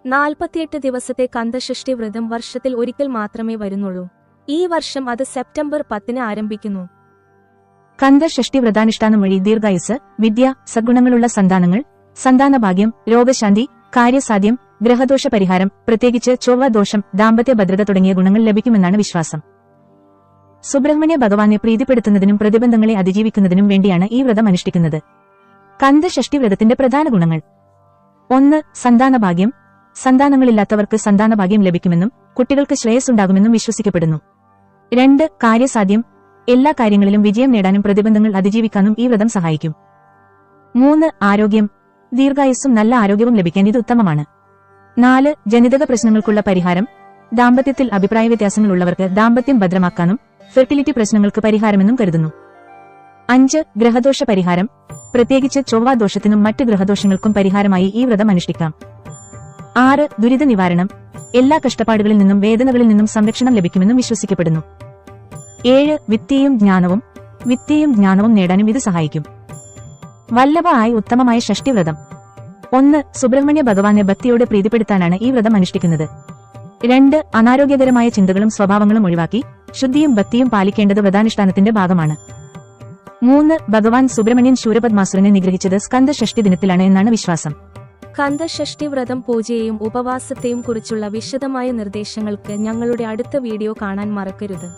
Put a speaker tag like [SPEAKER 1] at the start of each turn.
[SPEAKER 1] 48 ദിവസത്തെ കന്ദഷഷ്ടി വ്രതം വർഷത്തിൽ ഒരിക്കൽ മാത്രമേ വരുന്നുള്ളൂ. ഈ വർഷം അത് സെപ്റ്റംബർ 10 ആരംഭിക്കുന്നു.
[SPEAKER 2] കന്ദഷഷ്ടി വ്രതാനുഷ്ഠാനം വഴി ദീർഘായുസ്, വിദ്യ, സദ്ഗുണങ്ങളുള്ള സന്താനങ്ങൾ, സന്താനഭാഗ്യം, രോഗശാന്തി, കാര്യസാധ്യം, ഗ്രഹദോഷ പരിഹാരം, പ്രത്യേകിച്ച് ചൊവ്വ ദോഷം, ദാമ്പത്യ ഭദ്രത തുടങ്ങിയ ഗുണങ്ങൾ ലഭിക്കുമെന്നാണ് വിശ്വാസം. സുബ്രഹ്മണ്യ ഭഗവാനെ പ്രീതിപ്പെടുത്തുന്നതിനും പ്രതിബന്ധങ്ങളെ അതിജീവിക്കുന്നതിനും വേണ്ടിയാണ് ഈ വ്രതം അനുഷ്ഠിക്കുന്നത്. കന്ദഷഷ്ടി വ്രതത്തിന്റെ പ്രധാന ഗുണങ്ങൾ: 1. സന്താനഭാഗ്യം. സന്താനങ്ങളില്ലാത്തവർക്ക് സന്താനഭാഗ്യം ലഭിക്കുമെന്നും കുട്ടികൾക്ക് ശ്രേയസ്സുണ്ടാകുമെന്നും വിശ്വസിക്കപ്പെടുന്നു. 2. കാര്യസാധ്യം. എല്ലാ കാര്യങ്ങളിലും വിജയം നേടാനും പ്രതിബന്ധങ്ങൾ അതിജീവിക്കാനും ഈ വ്രതം സഹായിക്കും. 3. ആരോഗ്യം. ദീർഘായുസ്സും നല്ല ആരോഗ്യവും ലഭിക്കാൻ ഇത് ഉത്തമമാണ്. 4. ജനിതക പ്രശ്നങ്ങൾക്കുള്ള പരിഹാരം. ദാമ്പത്യത്തിൽ അഭിപ്രായ വ്യത്യാസങ്ങൾ ഉള്ളവർക്ക് ദാമ്പത്യം ഭദ്രമാക്കാനും ഫെർട്ടിലിറ്റി പ്രശ്നങ്ങൾക്ക് പരിഹാരമെന്നും കരുതുന്നു. 5. ഗ്രഹദോഷ പരിഹാരം. പ്രത്യേകിച്ച് ചൊവ്വ ദോഷത്തിനും മറ്റ് ഗ്രഹദോഷങ്ങൾക്കും പരിഹാരമായി ഈ വ്രതം അനുഷ്ഠിക്കാം. 6. ദുരിത നിവാരണം. എല്ലാ കഷ്ടപ്പാടുകളിൽ നിന്നും വേദനകളിൽ നിന്നും സംരക്ഷണം ലഭിക്കുമെന്നും വിശ്വസിക്കപ്പെടുന്നു. 7. വിദ്യയും ജ്ഞാനവും നേടാനും ഇത് സഹായിക്കും. വല്ലഭമായ ഉത്തമമായ ഷഷ്ടിവ്രതം. 1. സുബ്രഹ്മണ്യ ഭഗവാനെ ഭക്തിയോടെ പ്രീതിപ്പെടുത്താനാണ് ഈ വ്രതം അനുഷ്ഠിക്കുന്നത്. 2. അനാരോഗ്യകരമായ ചിന്തകളും സ്വഭാവങ്ങളും ഒഴിവാക്കി ശുദ്ധിയും ഭക്തിയും പാലിക്കേണ്ടത് വ്രതാനുഷ്ഠാനത്തിന്റെ ഭാഗമാണ്. 3. ഭഗവാൻ സുബ്രഹ്മണ്യൻ ശൂരപദ്മാസുരനെ നിഗ്രഹിച്ചത് സ്കന്ദഷഷ്ടി ദിനത്തിലാണ് എന്നാണ് വിശ്വാസം.
[SPEAKER 1] കന്ദഷഷ്ടി വ്രതം പൂജയെയും ഉപവാസത്തെയും കുറിച്ചുള്ള വിശദമായ നിർദ്ദേശങ്ങൾക്ക് ഞങ്ങളുടെ അടുത്ത വീഡിയോ കാണാൻ മറക്കരുത്.